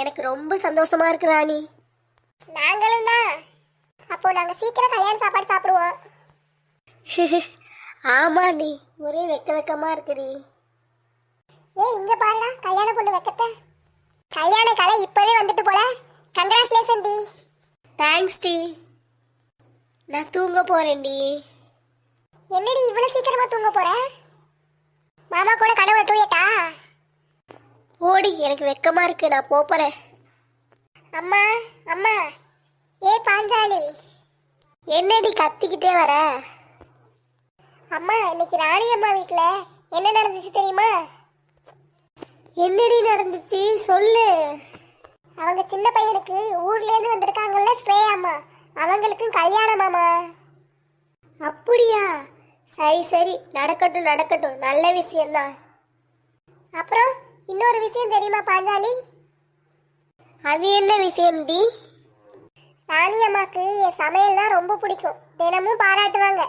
எனக்கு ரொம்ப சந்தோஷமா இருக்கு ராணி. நாங்களும் தான். அப்போ நாங்க சீக்கிரம் கல்யாண சாப்பாடு சாப்பிடுவோம். ஆமா டி, ஒரே வெக்கமா இருக்குடி. இங்க பாருடா கல்யாண பொண்ணு வெக்கத்தை. கல்யாண கலை இப்பவே வந்துட்டு போல. கங்க்ராச்சுலேஷன் டி. தேங்க்ஸ் டி. நான் தூங்க போறேன் டி. என்னடி இவ்வளவு சீக்கிரமா தூங்க போற? மாமா கூட கனவுல தூயட்டா? ஓடி, எனக்கு வெக்கமா இருக்கு, நான் போறேன். அம்மா அம்மா, பாஞ்சாலி. என்னடி கத்திக்கிட்டே வர? அம்மா, இன்னைக்கு ராணி அம்மா வீட்ல என்ன நடந்துச்சு தெரியுமா? என்னடி நடந்துச்சு சொல்லு. அவங்க சின்ன பையனுக்கு ஊர்ல இருந்து வந்திருக்காங்கல்ல ஸ்ரேயா அம்மா, அவங்களுக்கும் கல்யாணமாமா. அப்படியா? சரி சரி, நடக்கட்டும் நடக்கட்டும், நல்ல விஷயம்தான். அப்புறம் இன்னொரு விஷயம் தெரியுமா பாஞ்சாலி? அது என்ன விஷயம் டி? ராணி அம்மாக்கு என் சமையல் தான் ரொம்ப பிடிக்கும், தினமும் பாராட்டுவாங்க.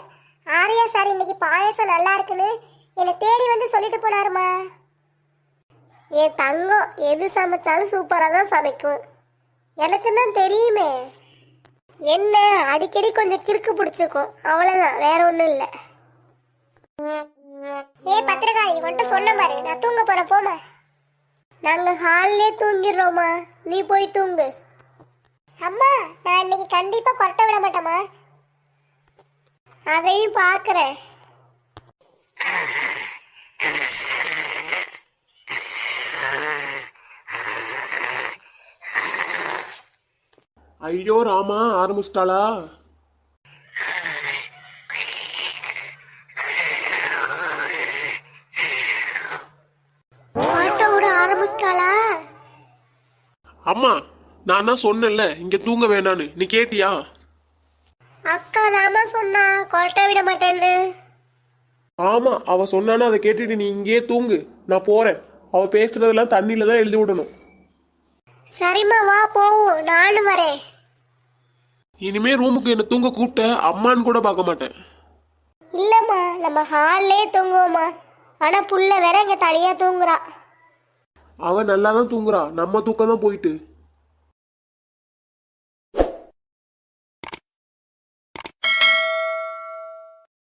ஆரியா சார் இன்னைக்கு பாயசம் நல்லா இருக்குன்னு என்னை தேடி வந்து சொல்லிட்டு போனாருமா. என் தங்கம் எது சமைச்சாலும் சூப்பராக தான் சமைக்கும், எனக்கு தான் தெரியுமே. என்ன அடிக்கடி கொஞ்சம் கிறுக்கு பிடிச்சிக்கும், அவ்வளோதான், வேற ஒன்றும் இல்லை. பத்திரகாளி உன்கிட்ட சொன்ன பாரு, நான் தூங்க போறேன், போமா. நாங்கள் ஹால்லே தூங்கிடுறோமா, நீ போய் தூங்கு. அம்மா, நான் இன்னைக்கு கண்டிப்பா கொரட்டை விட மாட்டேமா. அதையும் பார்க்குறேன். ஐயோ ராமா, ஆரம்பிச்சிட்டாளா? ஆரம்பிச்சிட்டாளா? அம்மா, நான் தான் சொன்னேன்ல இங்க தூங்க வேணான்னு, நீ கேட்டியா? அக்கா தாமா சொன்னா கொரட்டை விட மாட்டேன்னு. ஆமா, அவ சொன்னான்னு அதை கேட்டுட்டு நீ இங்கேயே தூங்கு, நான் போறேன். அவ பேசுறதெல்லாம் தண்ணியில தான் எழுதி விடணும். சரிம்மா வா போவோம், நானும் வரேன். இனிமே ரூமுக்கு என்ன தூங்க கூப்பிட்ட அம்மான்னு கூட பார்க்க மாட்டேன். இல்லம்மா, நம்ம ஹால்லே தூங்குவோம்மா. ஆனா புள்ள வேற இங்க தனியா தூங்குறா. அவ நல்லா தான் தூங்குறா, நம்ம தூக்கம் தான் போயிட்டு.